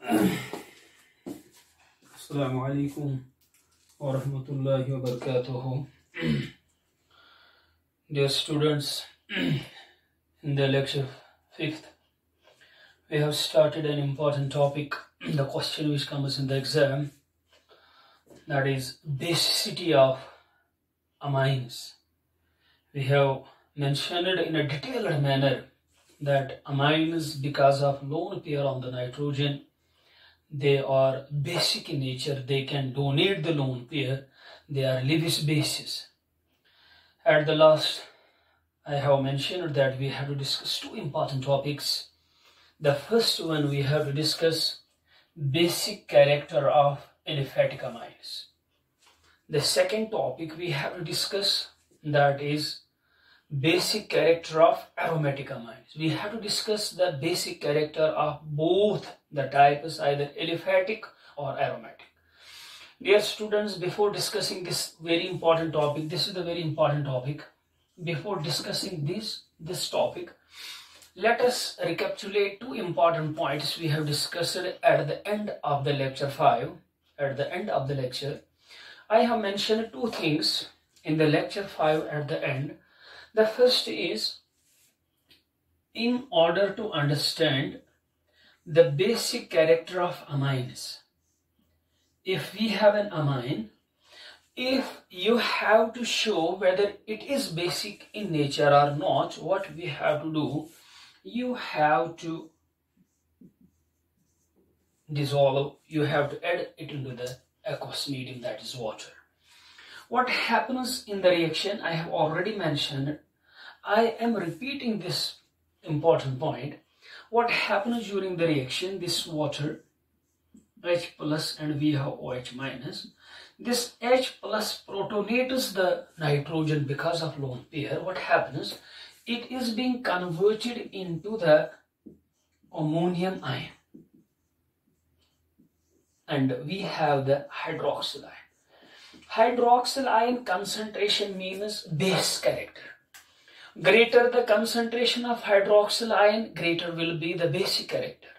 Assalamu alaikum wa rahmatullahi wa barakatuhu. Dear students, in the lecture 5th, we have started an important topic, the question which comes in the exam, that is basicity of amines. We have mentioned in a detailed manner that amines, because of lone pair on the nitrogen, they are basic in nature. They can donate the lone pair. They are Lewis bases. At the last, I have mentioned that we have to discuss two important topics. The first one, we have to discuss basic character of aliphatic amines. The second topic we have to discuss, that is basic character of aromatic amines. We have to discuss the basic character of both the types, either aliphatic or aromatic. Dear students, before discussing this very important topic, this is the very important topic. Before discussing this topic, let us recapitulate two important points we have discussed at the end of the lecture 5. At the end of the lecture, I have mentioned two things in the lecture 5 at the end. The first is, in order to understand the basic character of amines, if we have an amine, if you have to show whether it is basic in nature or not, what we have to do, you have to dissolve, you have to add it into the aqueous medium, that is water. What happens in the reaction, I have already mentioned. I am repeating this important point. What happens during the reaction, this water, H plus and we have OH minus. This H plus protonates the nitrogen because of lone pair. What happens? It is being converted into the ammonium ion. And we have the hydroxyl ion. Hydroxyl ion concentration means base character. Greater the concentration of hydroxyl ion, greater will be the basic character.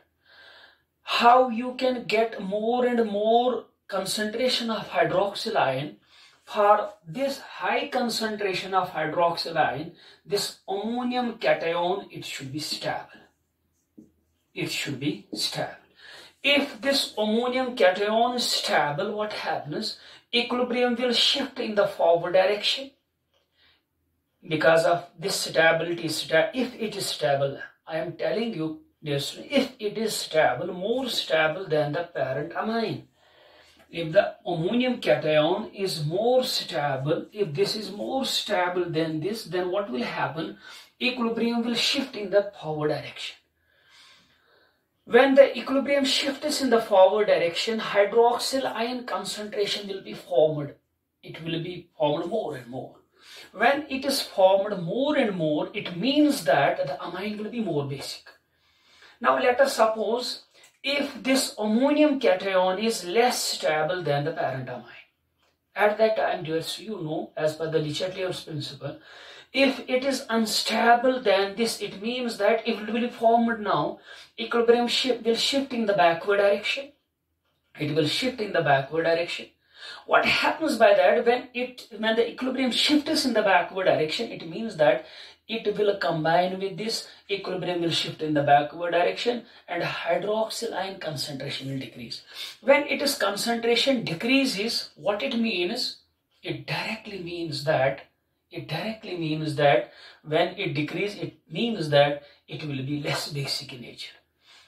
How you can get more and more concentration of hydroxyl ion? For this high concentration of hydroxyl ion, this ammonium cation, it should be stable. It should be stable. If this ammonium cation is stable, what happens? Equilibrium will shift in the forward direction. Because of this stability, if it is stable, I am telling you, dear student, if it is stable, more stable than the parent amine. If the ammonium cation is more stable, if this is more stable than this, then what will happen? Equilibrium will shift in the forward direction. When the equilibrium shifts in the forward direction, hydroxyl ion concentration will be formed. It will be formed more and more. When it is formed more and more, it means that the amine will be more basic. Now let us suppose if this ammonium cation is less stable than the parent amine. At that time, you know, as per the Le Chatelier's principle, if it is unstable, then this, it means that if it will be formed now, equilibrium will shift in the backward direction. It will shift in the backward direction. What happens by that, when the equilibrium shifts in the backward direction, it means that it will combine with this, equilibrium will shift in the backward direction and hydroxyl ion concentration will decrease. When it is concentration decreases, what it means? It directly means that when it decreases, it means that it will be less basic in nature.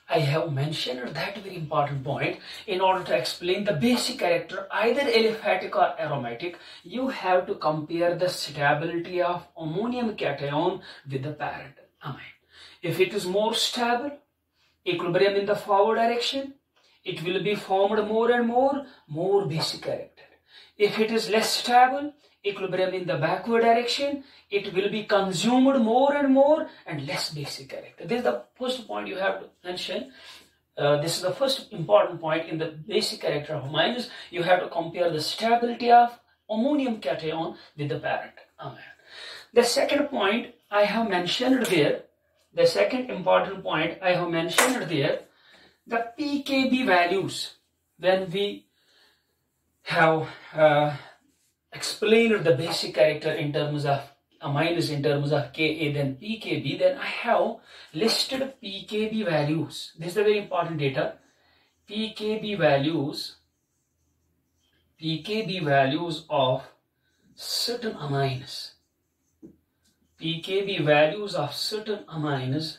I have mentioned that very important point. In order to explain the basic character, either aliphatic or aromatic, you have to compare the stability of ammonium cation with the parent amine. If it is more stable, equilibrium in the forward direction, it will be formed more and more basic character. If it is less stable, equilibrium in the backward direction, it will be consumed more and more and less basic character. This is the first point you have to mention. This is the first important point in the basic character of amines. You have to compare the stability of ammonium cation with the parent amine. The second point I have mentioned there, the second important point I have mentioned there, The pKb values, when we have explained the basic character in terms of amines in terms of Ka, then pKb, then I have listed pKb values. This is the very important data. pKb values of certain amines. pKb values of certain amines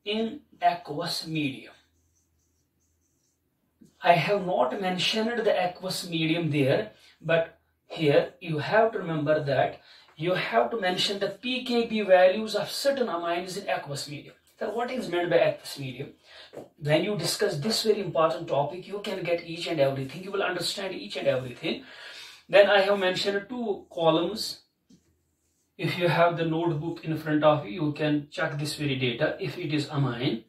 in aqueous medium. I have not mentioned the aqueous medium there, but here you have to remember that you have to mention the pKb values of certain amines in aqueous medium. So what is meant by aqueous medium? When you discuss this very important topic, you can get each and everything. You will understand each and everything. Then I have mentioned two columns. If you have the notebook in front of you, you can check this very data. If it is amine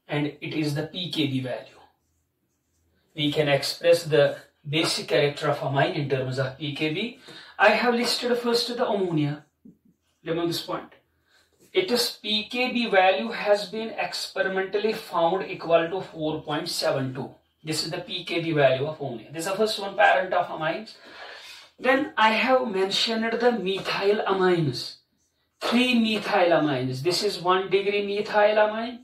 and it is the pKb value, we can express the basic character of amine in terms of pKb. I have listed first the ammonia. Remember this point. Its pKb value has been experimentally found equal to 4.72. This is the pKb value of ammonia. This is the first one, parent of amines. Then I have mentioned the methyl amines. 3 methyl amines. This is 1 degree methyl amine.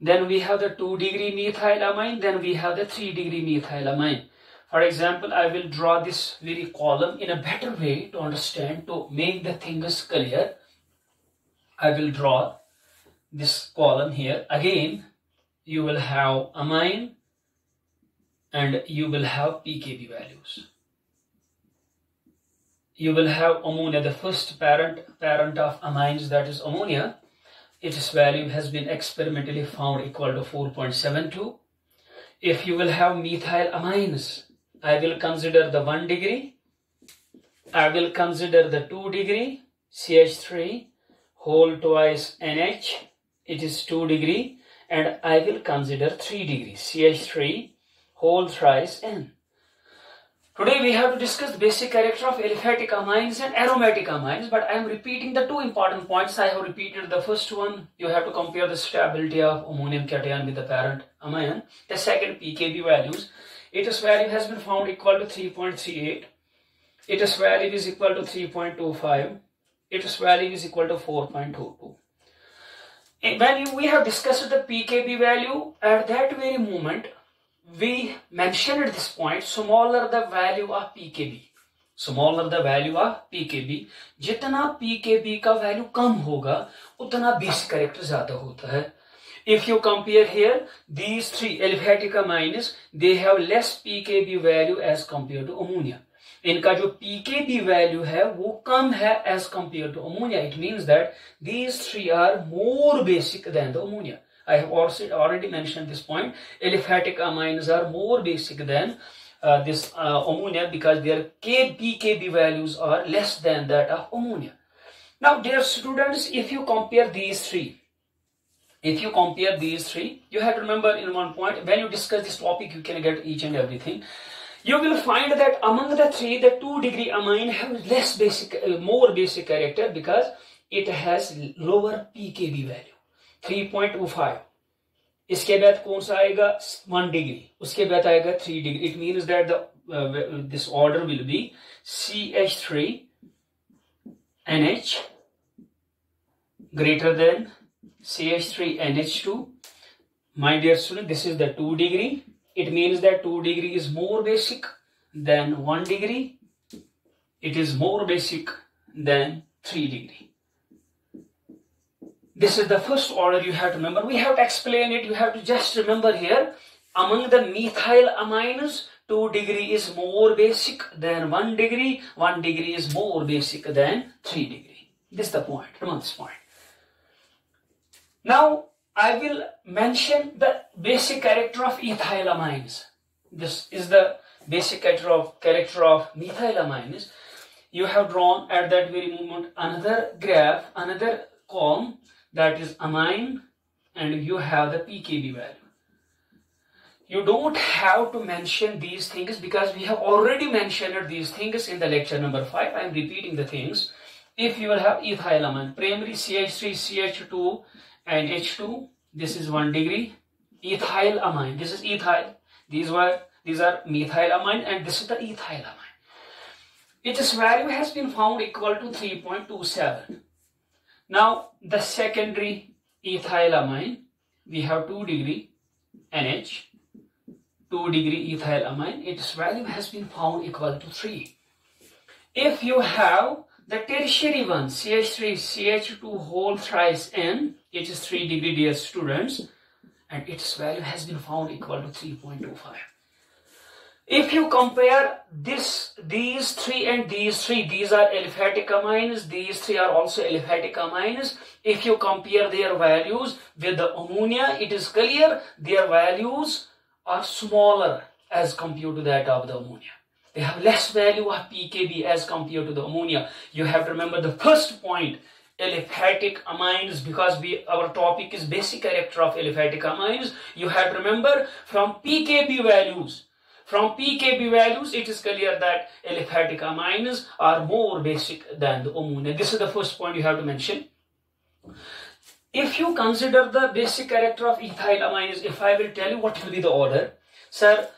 Then we have the 2 degree methylamine, then we have the 3 degree methylamine. For example, I will draw this very column in a better way to understand, to make the things clear. I will draw this column here. Again, you will have amine and you will have pKb values. You will have ammonia, the first parent of amines, that is ammonia. Its value has been experimentally found equal to 4.72. If you will have methyl amines, I will consider the 1 degree. I will consider the 2 degree, CH3, whole twice NH, it is 2 degree. And I will consider 3 degree, CH3, whole thrice N. Today we have to discuss the basic character of aliphatic amines and aromatic amines, but I am repeating the two important points. I have repeated the first one. You have to compare the stability of ammonium cation with the parent amine. The second, pKb values. Its value has been found equal to 3.38. Its value is equal to 3.25. Its value is equal to 4.22. When we have discussed the pKb value, at that very moment, we mentioned at this point, smaller the value of pKb. Smaller the value of pKb. जितना pKb का value कम होगा, उतना basic character ज़्यादा होता है. If you compare here, these three aliphatic amines, they have less pKb value as compared to ammonia. इनका जो pKb value है, वो कम है as compared to ammonia. It means that these three are more basic than the ammonia. I have already mentioned this point. Aliphatic amines are more basic than this ammonia because their pKb values are less than that of ammonia. Now, dear students, if you compare these three, you have to remember in one point, when you discuss this topic, you can get each and everything. You will find that among the three, the 2 degree amine have less basic, more basic character because it has lower pKb value. 3.25. इसके बाद कौन सा आएगा 1 degree, उसके बाद आएगा 3 degree. It means that this order will be CH3 NH greater than CH3 NH2. My dear student, this is the 2 degree. It means that 2 degree is more basic than 1 degree. It is more basic than 3 degree. This is the first order you have to remember. We have to explain it. You have to just remember here. Among the methyl amines, 2 degree is more basic than 1 degree. 1 degree is more basic than 3 degree. This is the point. Remember this point. Now, I will mention the basic character of ethyl amines. This is the basic character of methyl amines. You have drawn at that very moment another graph, another column, that is amine, and you have the pKb value. You don't have to mention these things because we have already mentioned these things in the lecture number 5. I am repeating the things. If you will have ethylamine, primary CH3, CH2 and H2, this is 1 degree. ethylamine. This is ethyl. These are methylamine, and this is the ethylamine. Its value has been found equal to 3.27. Now the secondary ethylamine, we have 2 degree NH, 2 degree ethylamine. Its value has been found equal to 3. If you have the tertiary one, CH3, CH2 whole thrice N, it is 3 degree, dear students, and its value has been found equal to 3.25. If you compare these 3 and these 3, these are aliphatic amines, these 3 are also aliphatic amines. If you compare their values with the ammonia, it is clear their values are smaller as compared to that of the ammonia. They have less value of pKb as compared to the ammonia. You have to remember the first point, aliphatic amines, because our topic is basic character of aliphatic amines. You have to remember from pKb values. From pKb values, it is clear that aliphatic amines are more basic than the ammonia. This is the first point you have to mention. If you consider the basic character of ethylamines, if I will tell you what will be the order, sir,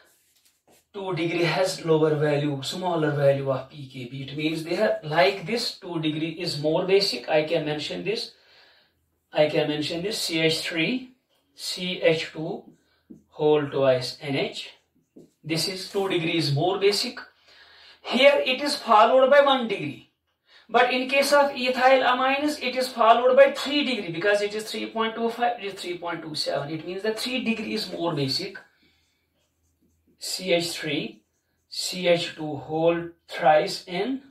2 degree has lower value, smaller value of pKb. It means they are like this. 2 degree is more basic. I can mention this. CH3, CH2 whole twice NH. This is 2 degrees more basic. Here it is followed by 1 degree. But in case of ethylamines, it is followed by 3 degree because it is 3.25, it is 3.27. It means that 3 degree is more basic. CH3, CH2 whole thrice N.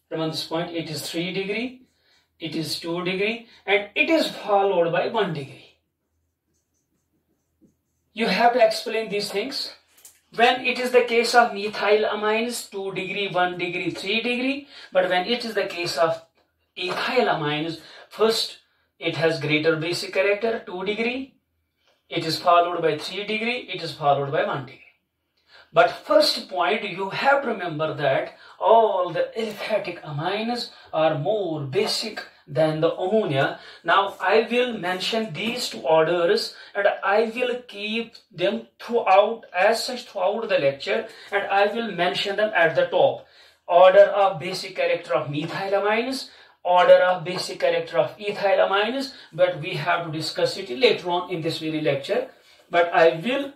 Remember this point, it is 3 degree, it is 2 degree, and it is followed by 1 degree. You have to explain these things. When it is the case of methylamines, 2 degree, 1 degree, 3 degree. But when it is the case of ethylamines, first it has greater basic character, 2 degree. It is followed by 3 degree. It is followed by 1 degree. But first point, you have to remember that all the aliphatic amines are more basic than the ammonia. Now I will mention these 2 orders and I will keep them throughout the lecture, and I will mention them at the top. Order of basic character of methylamines, order of basic character of ethylamines, but we have to discuss it later on in this very lecture. But I will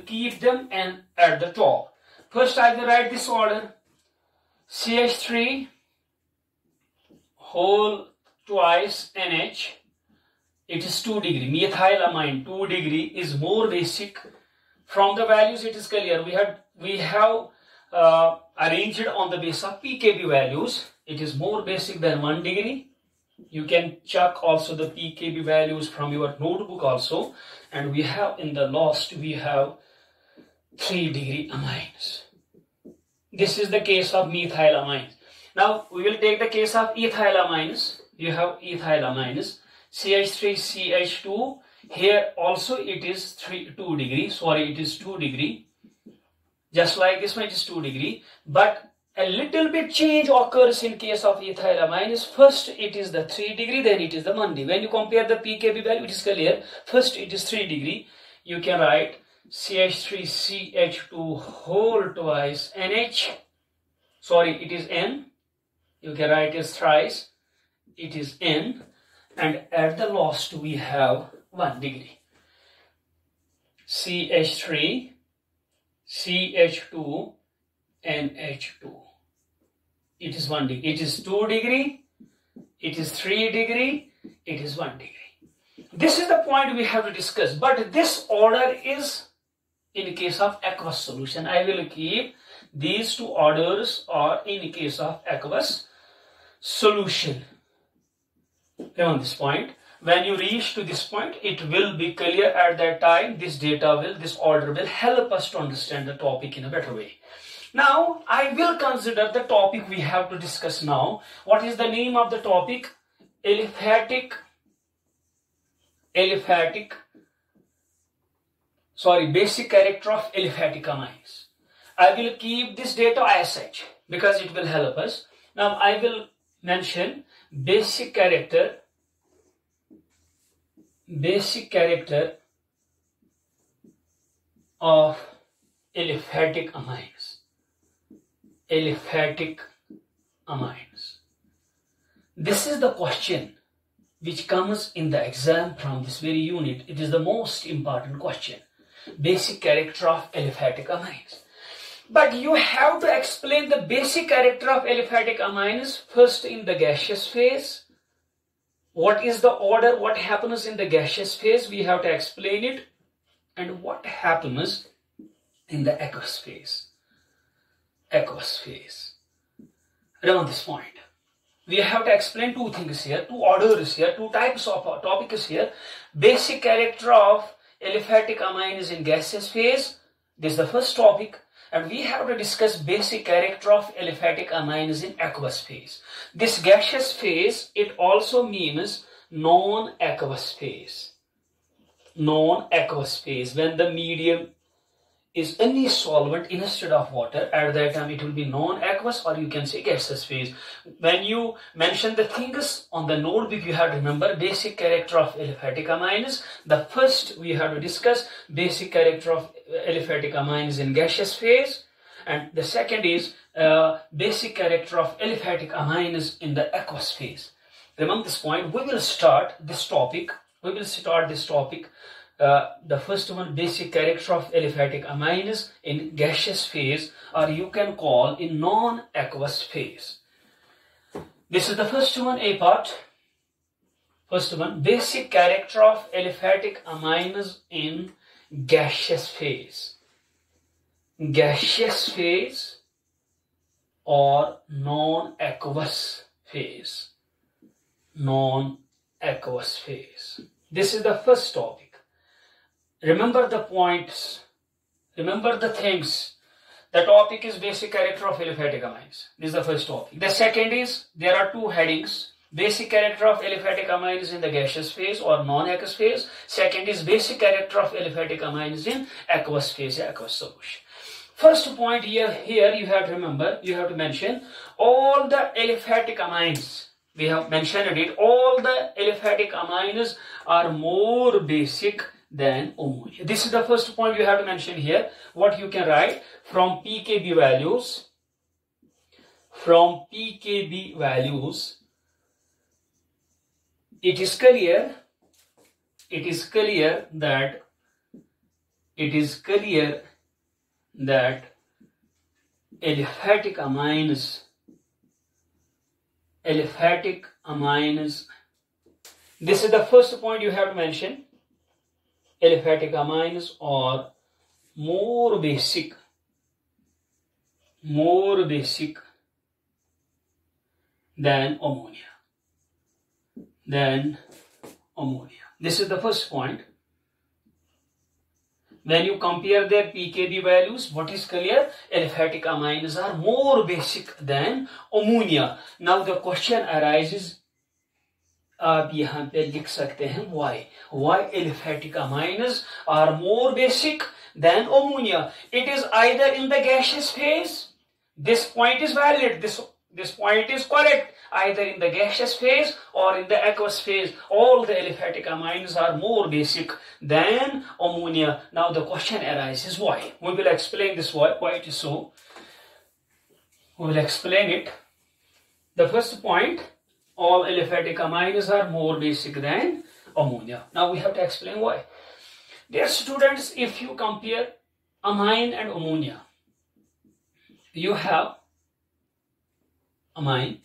keep them and at the top. First I will write this order. CH3 whole twice NH, it is 2 degree. Methylamine 2 degree is more basic. From the values it is clear. We have arranged it on the basis of pKb values. It is more basic than 1 degree. You can check also the pKb values from your notebook also. And we have in the last, we have 3 degree amines. This is the case of methylamines. Now we will take the case of ethylamines. You have ethylamines, CH3, CH2. Here also it is 2 degree. Sorry, it is 2 degree. Just like this one, it is 2 degree. But a little bit change occurs in case of ethylamines. First it is the 3 degree, then it is the 1 degree. When you compare the pKb value, it is clear. First it is 3 degree. You can write CH3, CH2 whole twice NH. Sorry, it is N. You can write as thrice. It is N. And at the last we have 1 degree. CH3, CH2, NH2. It is 1 degree. It is 2 degree. It is 3 degree. It is 1 degree. This is the point we have to discuss. But this order is in case of aqueous solution. I will keep these 2 orders are in case of aqueous solution. Remember this point. When you reach to this point, it will be clear at that time. This order will help us to understand the topic in a better way. Now, I will consider the topic we have to discuss now. What is the name of the topic? Basic character of aliphatic amines. I will keep this data as such because it will help us. Now, I will mention basic character of aliphatic amines. Aliphatic amines. This is the question which comes in the exam from this very unit. It is the most important question. Basic character of aliphatic amines. But you have to explain the basic character of aliphatic amines first in the gaseous phase. What is the order? What happens in the gaseous phase? We have to explain it. And what happens in the aqueous phase? Aqueous phase. Around this point, we have to explain two things here, two orders here, two types of topics here. Basic character of aliphatic amines in gaseous phase. This is the first topic. And we have to discuss basic character of aliphatic amines in aqueous phase. This gaseous phase, it also means non-aqueous phase. Non-aqueous phase, when the medium is any solvent instead of water, at that time it will be non-aqueous, or you can say gaseous phase. When you mention the things on the notebook, you have to remember basic character of aliphatic amines. The first we have to discuss basic character of aliphatic amines in gaseous phase, and the second is basic character of aliphatic amines in the aqueous phase. Remember this point. We will start this topic. The first one, basic character of aliphatic amines in gaseous phase, or you can call in non-aqueous phase. This is the first one, A part. First one, basic character of aliphatic amines in gaseous phase. Gaseous phase or non-aqueous phase. Non-aqueous phase. This is the first topic. Remember the points. Remember the things. The topic is basic character of aliphatic amines. This is the first topic. The second is, there are two headings. Basic character of aliphatic amines in the gaseous phase or non-aqueous phase. Second is basic character of aliphatic amines in aqueous phase, aqueous solution. First point here you have to remember, you have to mention all the aliphatic amines. We have mentioned it. All the aliphatic amines are more basic than ammonia. This is the first point you have to mention here. What you can write from pKb values. From pKb values, it is clear that aliphatic amines, this is the first point you have to mention. Aliphatic amines are more basic than ammonia. This is the first point. When you compare their pKb values, what is clear? Aliphatic amines are more basic than ammonia. Now the question arises, आप यहाँ पे लिख सकते हैं why aliphatic amines are more basic than ammonia. It is either in the gaseous phase. This point is valid. This point is correct. Either in the gaseous phase or in the aqueous phase, all the aliphatic amines are more basic than ammonia. Now the question arises, why? We will explain this why it is so. We will explain it. The first point, all aliphatic amines are more basic than ammonia. Now we have to explain why. Dear students, if you compare amine and ammonia, you have amine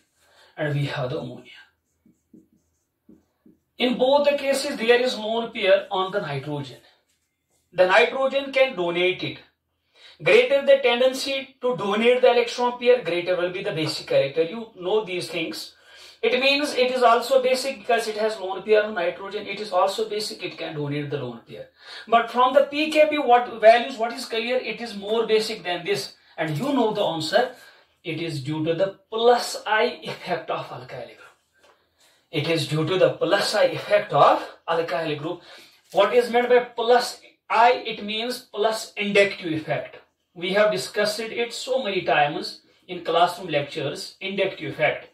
and we have the ammonia. In both the cases, there is lone pair on the nitrogen. The nitrogen can donate it. Greater the tendency to donate the electron pair, greater will be the basic character. You know these things. It means it is also basic because it has lone pair on nitrogen. It is also basic, it can donate the lone pair. But from the pKb what is clear? It is more basic than this. And you know the answer. It is due to the plus I effect of alkyl group. It is due to the plus I effect of alkyl group. What is meant by plus I? It means plus inductive effect. We have discussed it so many times in classroom lectures, inductive effect.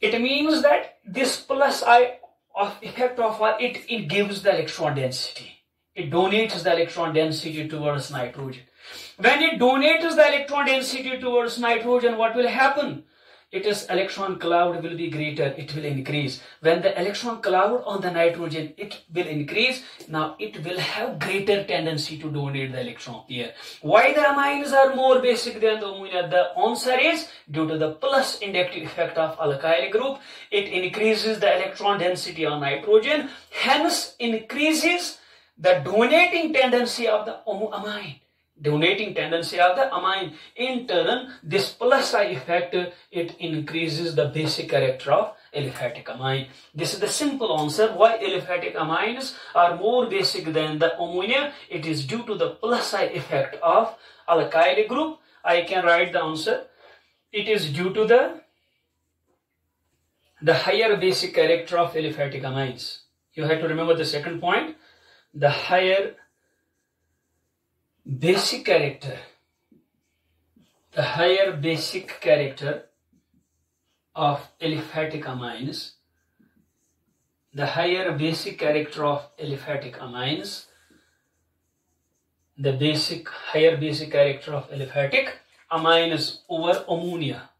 It means that this plus I of effect of it gives the electron density. It donates the electron density towards nitrogen. When it donates the electron density towards nitrogen, what will happen? Its electron cloud will be greater, it will increase. When the electron cloud on the nitrogen, it will increase. Now it will have greater tendency to donate the electron pair. Why the amines are more basic than the ammonia? The answer is due to the plus inductive effect of alkyl group. It increases the electron density on nitrogen, hence increases the donating tendency of the amine. Donating tendency of the amine. In turn, this plus I effect, it increases the basic character of aliphatic amine. This is the simple answer why aliphatic amines are more basic than the ammonia. It is due to the plus I effect of alkyl group. I can write the answer. It is due to the higher basic character of aliphatic amines. You have to remember the second point. The higher basic character, the higher basic character of aliphatic amines, the higher basic character of aliphatic amines, the higher basic character of aliphatic amines over ammonia,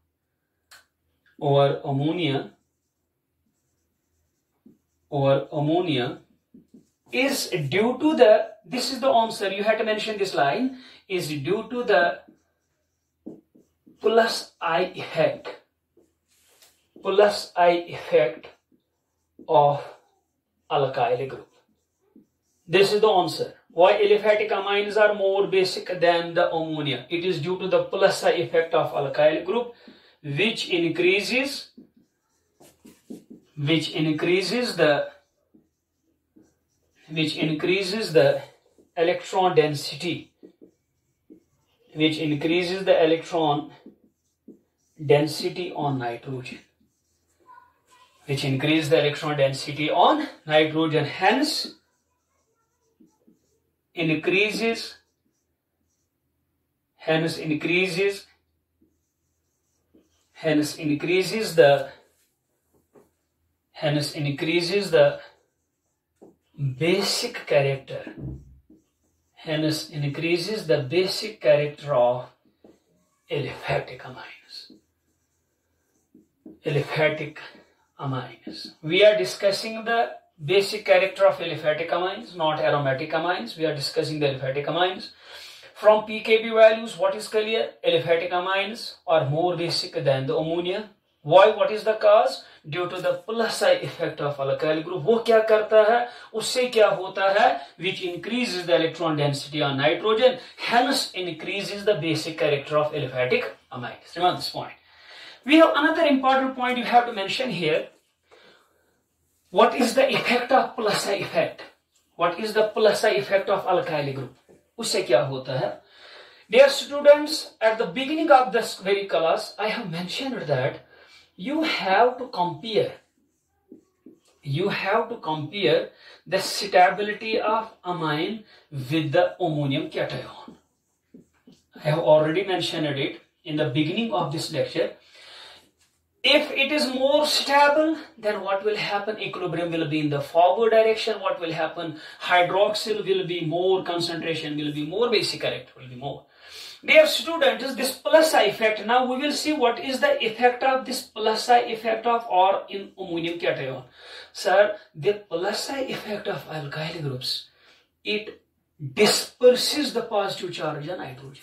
is due to the, this is the answer, you have to mention this line, is due to the plus I effect of alkyl group. This is the answer. Why aliphatic amines are more basic than the ammonia? It is due to the plus I effect of alkyl group, which increases the electron density, on nitrogen, hence increases the basic character, of aliphatic amines. We are discussing the basic character of aliphatic amines, not aromatic amines. We are discussing the aliphatic amines. From pKb values, what is clear? Aliphatic amines are more basic than the ammonia. Why? What is the cause? Due to the plus I effect of alkyl group. वो क्या करता है? उससे क्या होता है? Which increases the electron density on nitrogen, hence increases the basic character of aliphatic amines. Remember this point. We have another important point you have to mention here. What is the effect of plus I effect? What is the plus I effect of alkyl group? उससे क्या होता है? Dear students, at the beginning of this very class, I have mentioned that you have to compare the stability of amine with the ammonium cation. I have already mentioned it in the beginning of this lecture. If it is more stable, then what will happen? Equilibrium will be in the forward direction. What will happen? Hydroxyl will be more, concentration will be more, basic character will be more. Dear students, this plus I effect, now we will see what is the effect of this plus I effect of or in ammonium cation. Sir, the plus I effect of alkyl groups, it disperses the positive charge on nitrogen.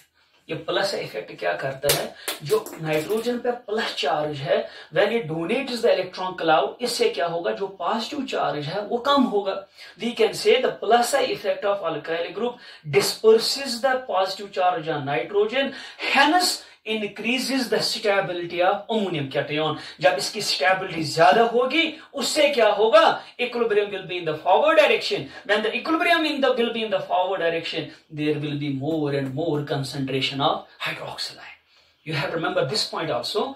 ये plus effect क्या करता है? जो nitrogen पे plus charge है, when it donates the electron cloud, इससे क्या होगा? जो पॉजिटिव चार्ज है वो कम होगा. We can say the plus effect of alkyl group disperses the positive charge on nitrogen, hence increases the stability of ammonium cation. जब इसकी stability ज्यादा होगी, उससे क्या होगा? Equilibrium will be in the forward direction. When the equilibrium will be in the forward direction, there will be more and more concentration of hydroxyl ion. You have to remember this point also.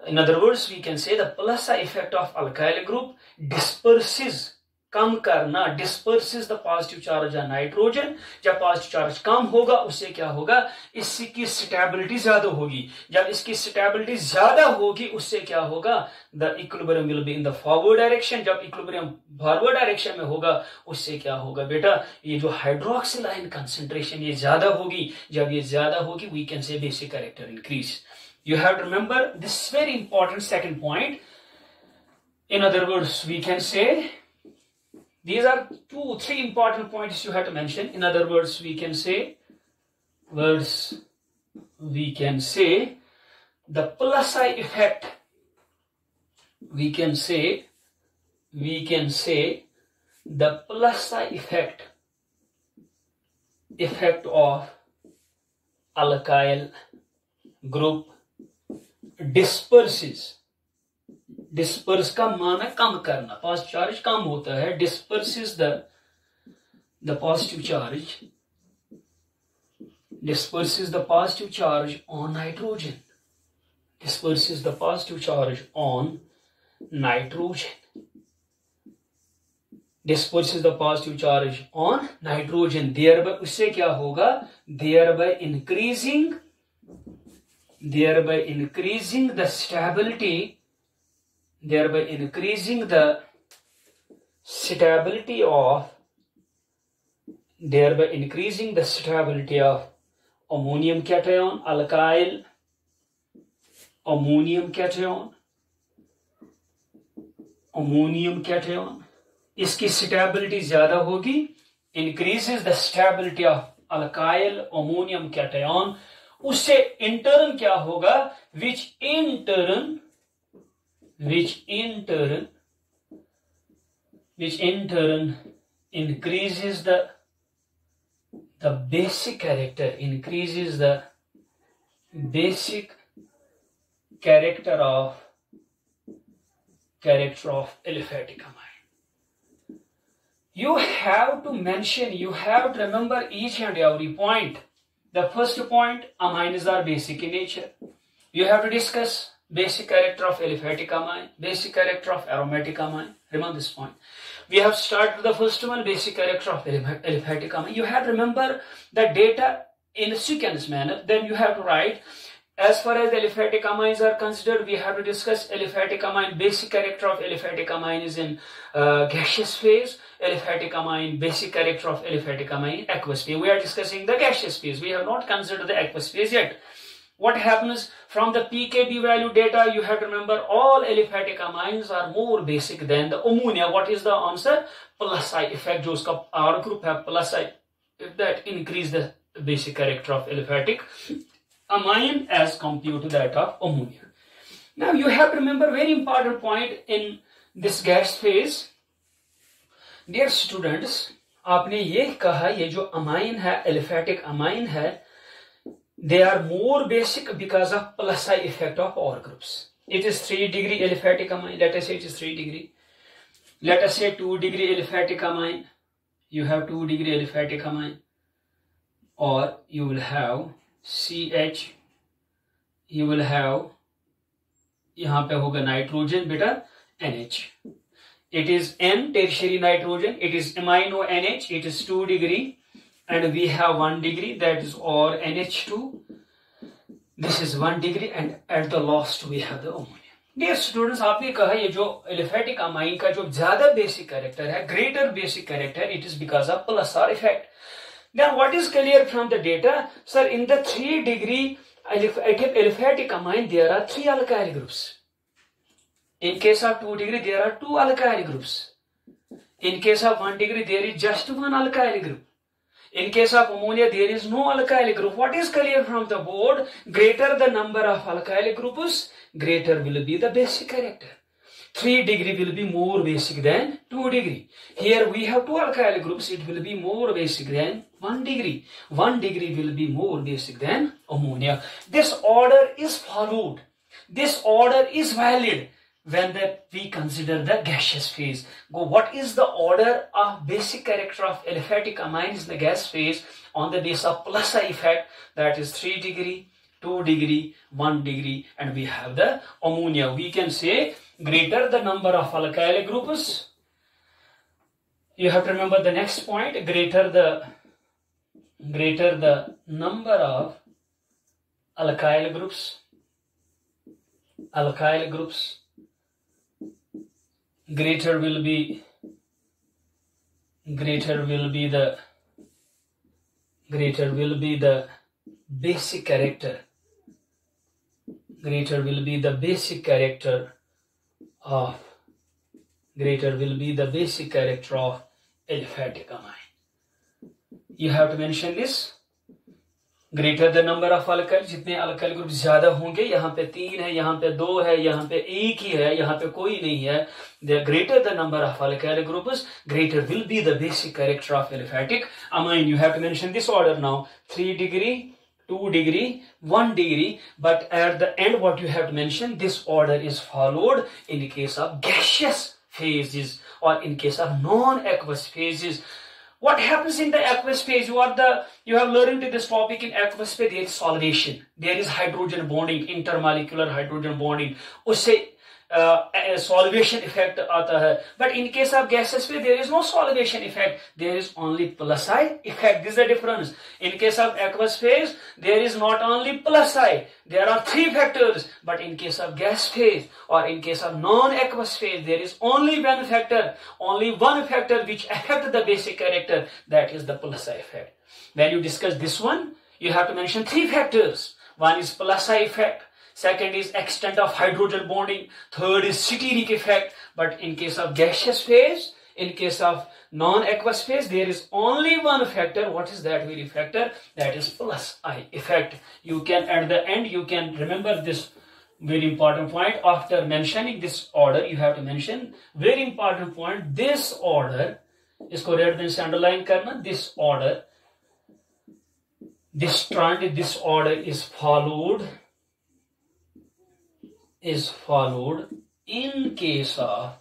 In other words, we can say the plus effect of alkyl group disperses कम करना, डिस्पर्सेस the positive charge on nitrogen. जब positive charge कम होगा उससे क्या होगा, इसकी stability ज्यादा होगी। जब इसकी स्टेबिलिटी ज्यादा होगी उससे क्या होगा, the equilibrium will be in the forward direction. जब इक्विलिब्रियम फॉरवर्ड डायरेक्शन में होगा उससे क्या होगा बेटा, ये जो हाइड्रोक्सिल आयन कंसंट्रेशन ये ज्यादा होगी। जब ये ज्यादा होगी we can say basic character increase. You have to remember this very important second point. In other words, we can say these are 3 important points you have to mention. In other words, we can say the plus I effect. We can say the plus I effect of alkyl group disperse का माना कम करना, positive charge कम होता है, डिस्पर्सेस the positive charge on nitrogen, disperses the positive charge on nitrogen, disperses the positive charge on nitrogen, thereby उससे क्या होगा, thereby increasing the stability, thereby increasing the stability of ammonium cation, alkyl ammonium cation, इसकी stability ज्यादा होगी, increases the stability of alkyl ammonium cation, उससे intern क्या होगा, which in turn increases the basic character, increases the basic character of aliphatic amine. You have to mention, you have to remember each and every point. The first point, amines are basic in nature. You have to discuss basic character of aliphatic amine, basic character of aromatic amine. Remember this point. We have started with the first one, basic character of aliphatic amine. You have to remember the data in a sequence manner. Then you have to write, as far as the aliphatic amines are considered, we have to discuss aliphatic amine. Basic character of aliphatic amine is in gaseous phase. Aliphatic amine, basic character of aliphatic amine, aqueous phase. We are discussing the gaseous phase. We have not considered the aqueous phase yet. What happens from the pKb value data? You have to remember all aliphatic amines are more basic than the ammonia. What is the answer? Plus I effect. जो उसका R group है plus I, that increase the basic character of aliphatic amine as compared to that of ammonia. Now you have to remember very important point in this gas phase. Dear students, आपने ये कहा ये जो amine है, aliphatic amine है, they are more basic because of plus I effect of OR groups. It is 3 degree aliphatic amine. Let us say it is 3 degree. Let us say 2 degree aliphatic amine. You have 2 degree aliphatic amine, or you will have CH. You will have यहाँ पे होगा nitrogen बेटा NH. It is N tertiary nitrogen. It is amino NH. It is 2 degree, and we have 1 degree. That is or NH2. This is 1 degree, and at the last we have the ammonia. Dear students, आपने कहा ये जो aliphatic amine का जो ज़्यादा basic character है, greater basic character, it is because of plus R effect. Then what is clear from the data? Sir, in the 3 degree aliphatic amine, there are 3 alkyl groups. In case of 2 degree, there are 2 alkyl groups. In case of 1 degree, there is just 1 alkyl group. In case of ammonia, there is no alkyl group. What is clear from the board? Greater the number of alkyl groups, greater will be the basic character. 3 degree will be more basic than 2 degree. Here we have 2 alkyl groups, it will be more basic than 1 degree. 1 degree will be more basic than ammonia. This order is followed. This order is valid when we consider the gaseous phase. What is the order of basic character of aliphatic amines in the gas phase on the basis of plus I effect? That is 3 degree, 2 degree, 1 degree, and we have the ammonia. We can say greater the number of alkyl groups, You have to remember the next point, greater the number of alkyl groups, greater will be the basic character. Greater will be the basic character of aliphatic amine. You have to mention this. Greater the number of alkyl, जितने alkyl group ज्यादा होंगे, यहाँ पे 3 है, यहाँ पे 2 है, यहाँ पे 1 ही है, यहाँ पे कोई नहीं है. The greater the number of alkyl groups, greater will be the basic character of aliphatic amine. You have to mention this order now: 3 degree, 2 degree, 1 degree. But at the end, what you have to mention, this order is followed in case of gaseous phases or in case of non-aqueous phases. What happens in the aqueous phase? You have learned this topic in aqueous phase. There is solvation. There is hydrogen bonding, intermolecular hydrogen bonding. उससे solvation effect आता है. But in case of gaseous phase, there is no solvation effect. There is only plus I effect. This is the difference. In case of aqueous phase, there is not only plus I. There are 3 factors. But in case of gas phase or in case of non-aqueous phase, there is only one factor which affects the basic character. That is the plus I effect. When you discuss this one, you have to mention 3 factors. One is plus I effect. Second is extent of hydrogen bonding. Third is steric effect. But in case of gaseous phase, in case of non-aqueous phase, there is only one factor. What is that very factor? That is plus I effect. You can, at the end, you can remember this very important point. After mentioning this order, you have to mention very important point. This order, इसको red pen से underline करना. This order, this order is followed in case of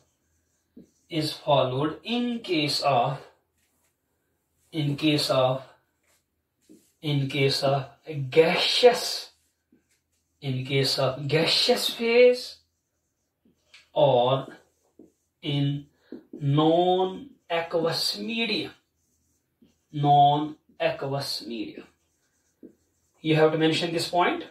gaseous phase or in non-aqueous medium. You have to mention this point.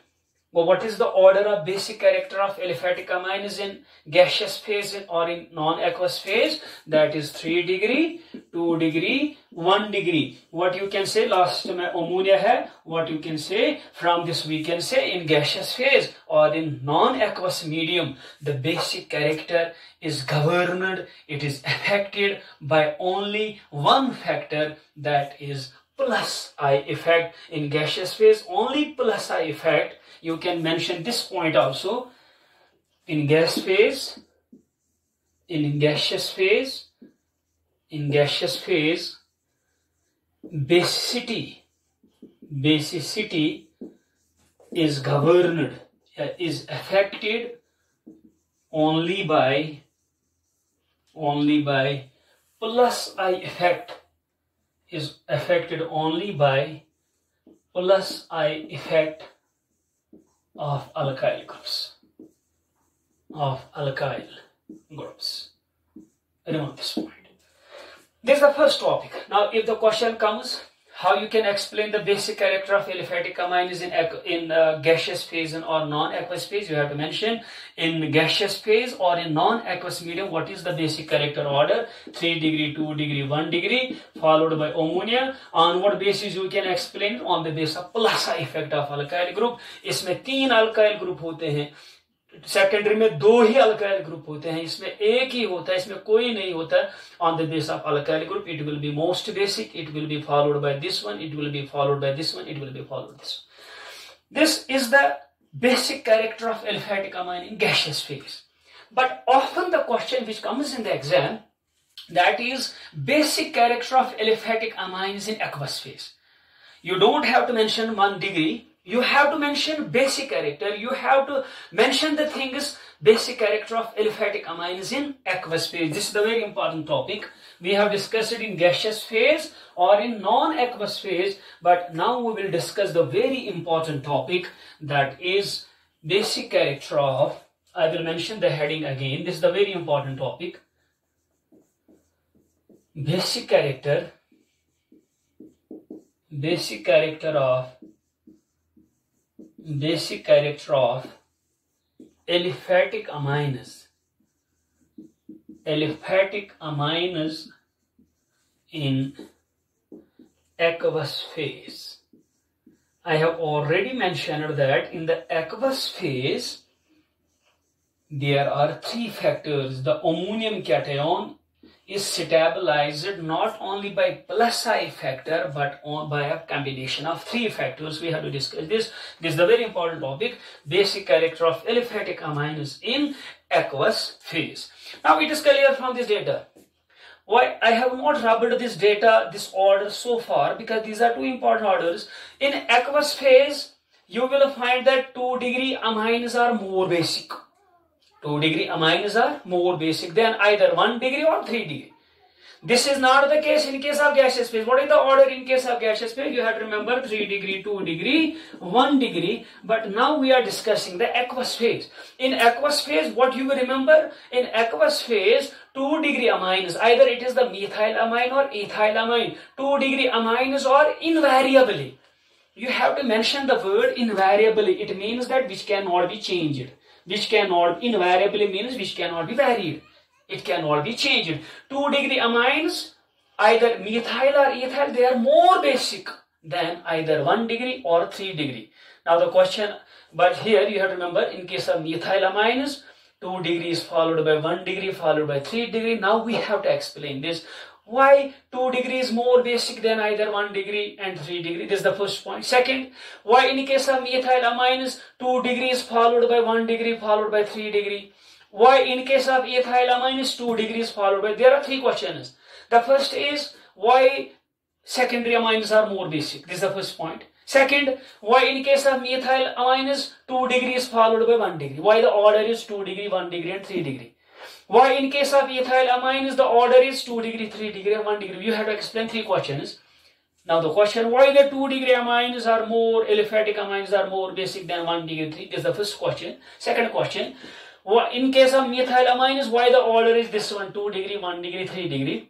Well, what is the order of basic character of aliphatic amines in gaseous phase or in non-aqueous phase? That is 3 degree, 2 degree, 1 degree. What you can say, last में ammonia है. What you can say from this, we can say in gaseous phase or in non-aqueous medium, the basic character is governed. It is affected by only one factor, that is plus I effect. In gaseous phase, only plus I effect. You can mention this point also. In gaseous phase, basicity is governed, is affected only by plus I effect. Is affected only by plus I effect of alkyl groups. Remember this point. This is the first topic. Now, if the question comes, how you can explain the basic character of aliphatic amines in gaseous phase or non-aqueous phase, you have to mention in gaseous phase or in non-aqueous medium, what is the basic character order? 3 degree, 2 degree, 1 degree, followed by ammonia. On what basis you can explain? On the basis of plus effect of alkyl group. इसमें 3 alkyl group होते हैं. Secondary में 2 ही alkyl group होते हैं, इसमें एक ही होता है, इसमें कोई नहीं होता. On the base of alkyl group, it will be most basic, it will be followed by this one, it will be followed by this one, it will be followed this. This is the basic character of aliphatic amine in gaseous phase. But often the question which comes in the exam, that is basic character of aliphatic amines in aqueous phase. You don't have to mention 1 degree. You have to mention basic character. You have to mention the things basic character of aliphatic amines in aqueous phase. This is the very important topic. We have discussed it in gaseous phase or in non-aqueous phase, but now we will discuss the very important topic, that is basic character of, I will mention the heading again. This is the very important topic. basic character of aliphatic amines in aqueous phase. I have already mentioned that in the aqueous phase there are three factors. The ammonium cation is stabilized not only by plus I factor but by a combination of three factors. We have to discuss this. This is the very important topic, basic character of aliphatic amines in aqueous phase. Now it is clear from this data. Why I have not rubbed this data, this order so far, because these are two important orders. In aqueous phase, you will find that 2-degree amines are more basic. 2-degree amines are more basic than either 1-degree or 3-degree. This is not the case in case of gaseous phase. What is the order in case of gaseous phase? You have to remember 3-degree, 2-degree, 1-degree. But now we are discussing the aqueous phase. In aqueous phase, what you will remember? In aqueous phase, 2-degree amines, either it is the methylamine or ethylamine. 2-degree amines are invariably. You have to mention the word invariably. It means that which cannot be changed. Invariably means which cannot be varied. It cannot be changed. 2-degree amines, either methyl or ethyl, they are more basic than either 1-degree or 3-degree. Now the question, but here you have to remember, in case of methylamines, 2 degrees followed by 1 degree followed by 3 degree. Now we have to explain this. Why 2 degrees more basic than either 1 degree and 3 degree? This is the first point. Second, why in case of methylamines 2 degrees followed by 1 degree followed by 3 degree? Why in case of ethylamines 2 degrees followed by? There are three questions. The first is why secondary amines are more basic. This is the first point. Second, why in case of methyl amines 2 degrees followed by 1 degree? Why the order is 2 degree, 1 degree and 3 degree? Why in case of ethyl amines the order is 2 degree, 3 degree and 1 degree? You have to explain three questions. Now the question, why the 2 degree amines are more, aliphatic amines are more basic than 1 degree, 3? This is the first question. Second question, in case of methyl amines, why the order is this one, 2 degree, 1 degree, 3 degree?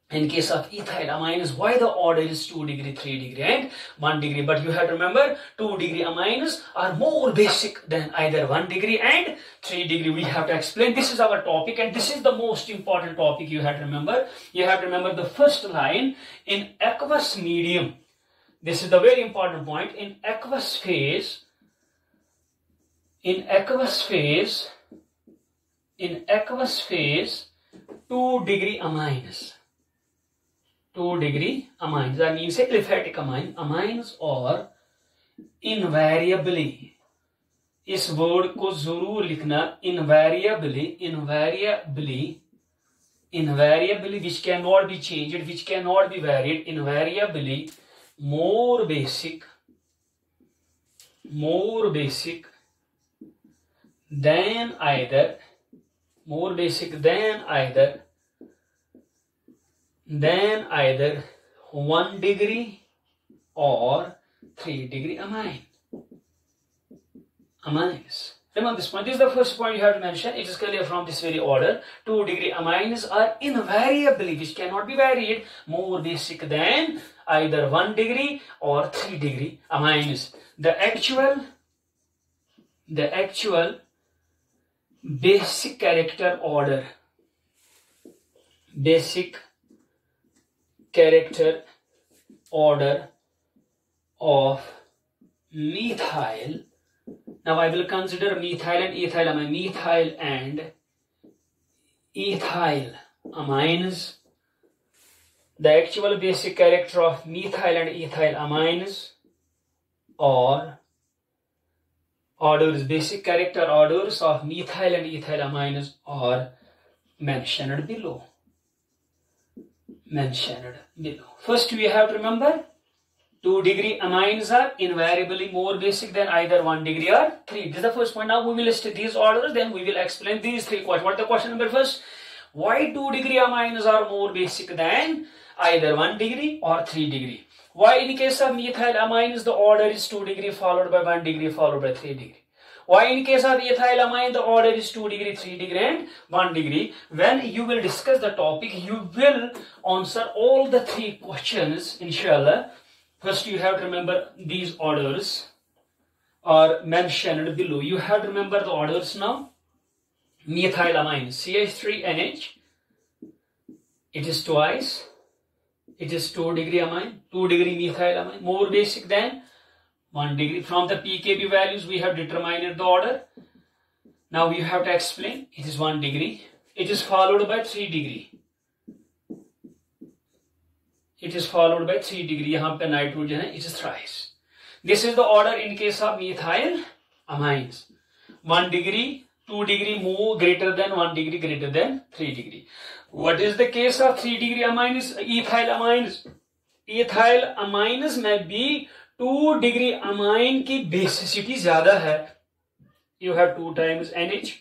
In case of ethyl amines, why the order is 2 degree, 3 degree and 1 degree? But you have to remember 2 degree amines are more basic than either 1 degree and 3 degree. We have to explain. This is our topic and this is the most important topic you have to remember. You have to remember the first line in aqueous medium. This is the very important point. In aqueous phase, 2 degree amines. 2 degree amines, that means aliphatic amines और invariably, इस word को जरूर लिखना, invariably which cannot be changed, which cannot be varied, invariably more basic than either 1 degree or 3 degree amines. Remember this point. This is the first point you have to mention. It is clear from this very order. 2 degree amines are invariably, which cannot be varied, more basic than either 1 degree or 3 degree amines. The actual basic character order of methyl. Now I will consider methyl and ethylamine. Methyl and ethyl amines. The actual basic character of methyl and ethyl amines or orders, basic character orders of methyl and ethyl amines are mentioned below. First we have to remember 2 degree amines are invariably more basic than either 1 degree or 3. This is the first point. Now we will list these orders, then we will explain these three questions. What is the question number first? Why 2 degree amines are more basic than either 1 degree or 3 degree? Why in case of methyl amines the order is 2 degree followed by 1 degree followed by 3 degree? Why in case of ethylamine the order is 2 degree, 3 degree and 1 degree? When you will discuss the topic, you will answer all the 3 questions, inshallah. First you have to remember these orders are mentioned below. You have to remember the orders now. Methylamine, CH3NH, it is twice. It is 2 degree amine, 2 degree methylamine, more basic than 1 degree. From the pKb values, we have determined the order. Now you have to explain. It is 1 degree. It is followed by 3 degree. It is followed by 3 degree. यहाँ पे nitrogen है. It is thrice. This is the order in case of methyl amines. 1 degree, 2 degree more greater than 1 degree greater than 3 degree. What is the case of 3 degree amines? Ethyl amines. Ethyl amines में भी 2 degree amine की basicity ज़्यादा है. You have 2 times NH.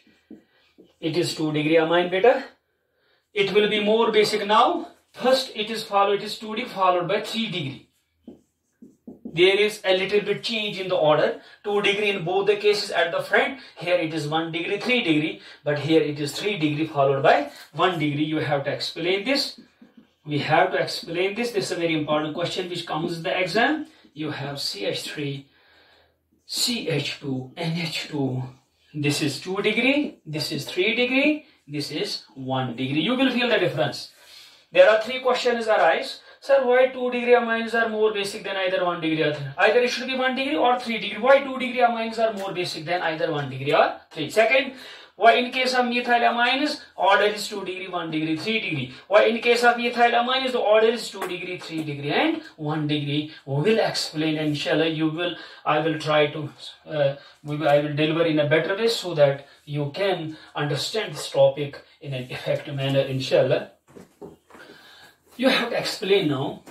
It is 2 degree amine better. It will be more basic now. First it is 2 degree followed by 3 degree. There is a little bit change in the order. 2 degree in both the cases at the front. Here it is 1 degree, 3 degree. But here it is 3 degree followed by 1 degree. You have to explain this. We have to explain this. This is a very important question which comes in the exam. You have CH3, CH2, NH2. This is 2 degree. This is 3 degree. This is 1 degree. You will feel the difference. There are 3 questions arise. Sir, why 2 degree amines are more basic than either 1 degree or 3? Either it should be 1 degree or 3 degree. Why 2 degree amines are more basic than either 1 degree or 3? Second, why in case of methylamines, order is 2 degree, 1 degree, 3 degree. Why in case of ethylamines, the order is 2 degree, 3 degree and 1 degree. We will explain, inshallah. I will try to, I will deliver in a better way so that you can understand this topic in an effective manner, inshallah. You have to explain now.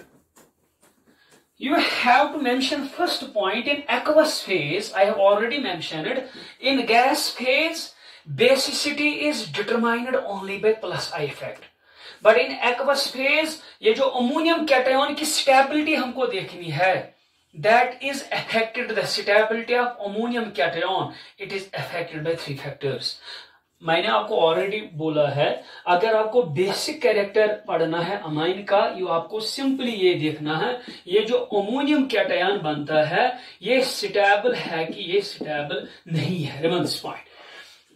You have to mention first point in aqueous phase. I have already mentioned it. In gas phase, basicity is determined only by plus I effect. But in aqueous phase, ये जो ammonium cation की stability हमको देखनी है, that is affected, the stability of ammonium cation. It is affected by 3 factors. मैंने आपको already बोला है, अगर आपको बेसिक कैरेक्टर पढ़ना है अमाइन का, ये आपको सिंपली ये देखना है, ये जो अमोनियम कैटायन बनता है, ये स्टेबल है कि ये स्टेबल नहीं है. Remember this point.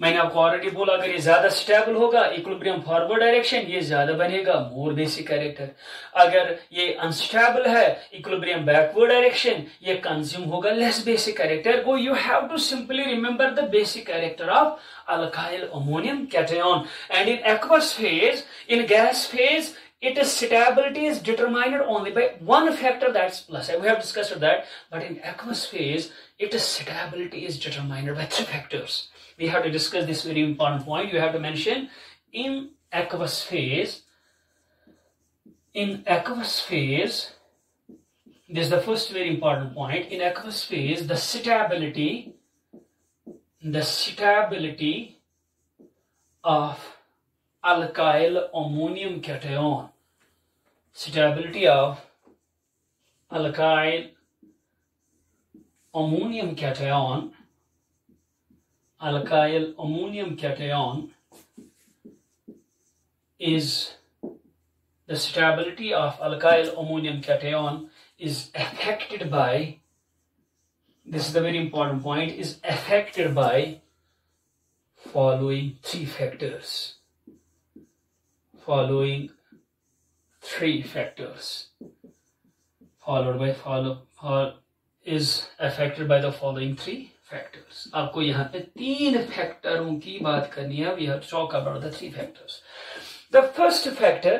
मैंने आपको ऑलरेडी बोला, अगर ये ज्यादा स्टेबल होगा, इक्विलिब्रियम फॉरवर्ड डायरेक्शन, ये ज्यादा बनेगा मोर बेसिक कैरेक्टर. अगर ये अनस्टेबल है, इक्विलिब्रियम बैकवर्ड डायरेक्शन, ये कंज्यूम होगा less basic character. Go you have to simply remember the basic character of alkyl ammonium cation. And in aqueous phase, in gas phase, its stability is determined only by 1 factor, that's plus. We have discussed that. But in aqueous phase, its stability is determined by 3 factors. We have to discuss this very important point. You have to mention in aqueous phase. In aqueous phase, this is the first very important point. In aqueous phase, the stability of alkyl ammonium cation, stability of alkyl ammonium cation, is the stability of alkyl ammonium cation is affected by, this is the very important point, is affected by following 3 factors. Following 3 factors. Is affected by the following 3 factors. आपको यहाँ पे 3 फैक्टरों की बात करनी है. We have to talk about the 3 factors. The first factor,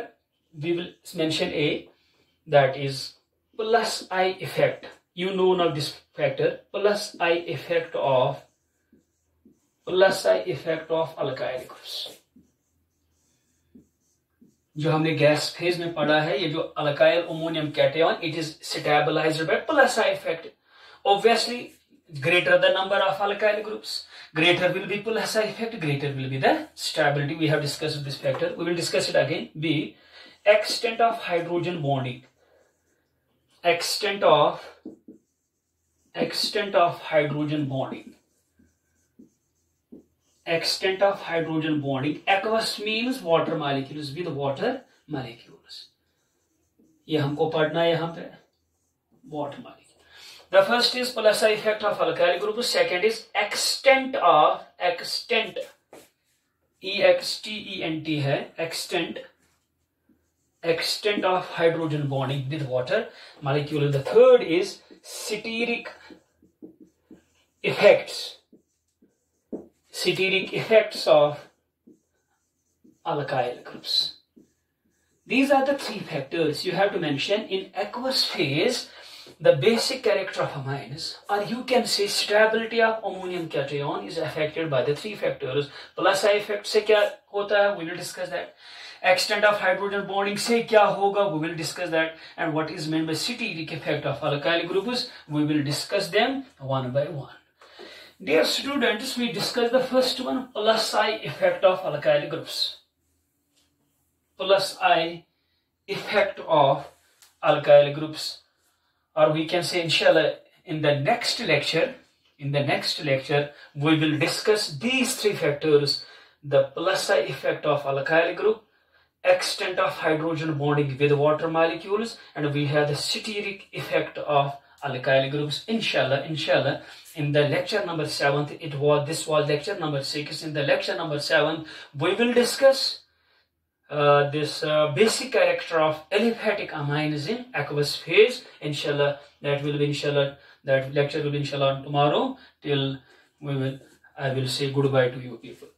we will mention A, that is plus I effect. You know now this factor, plus I effect of alkyl groups. जो हमने gas phase में पढ़ा है, ये जो alkyl ammonium cation, it is stabilized by plus I effect. Obviously, greater the number of alkyl groups, greater will be plus I effect, greater will be the stability. We have discussed this factor. We will discuss it again. B, extent of hydrogen bonding. Extent of hydrogen bonding. extent of hydrogen bonding. Aqueous means water molecules with water molecules. ये हमको पढ़ना है यहाँ पे water molecule. The first is plus effect of alkyl group. Second is extent EXTENT है extent of hydrogen bonding with water molecule. The third is steric effects of alkyl groups. These are the three factors you have to mention in aqueous phase. The basic character of amines, or you can say stability of ammonium cation, is affected by the three factors. Plus effect से क्या होता है? We will discuss that. Extent of hydrogen bonding से क्या होगा? We will discuss that. And what is meant by steric effect of alkyl groups? We will discuss them one by one. Dear students, we discuss the first one, plus I effect of alkyl groups. Plus I effect of alkyl groups. Or we can say, inshallah, in the next lecture, we will discuss these three factors: the plus I effect of alkyl group, extent of hydrogen bonding with water molecules, and we have the steric effect of alkyl groups. Inshallah, in the lecture number 7, this was lecture number 6. In the lecture number 7, we will discuss this basic character of aliphatic amines in aqueous phase. Inshallah, that lecture will be inshallah tomorrow. Till I will say goodbye to you people.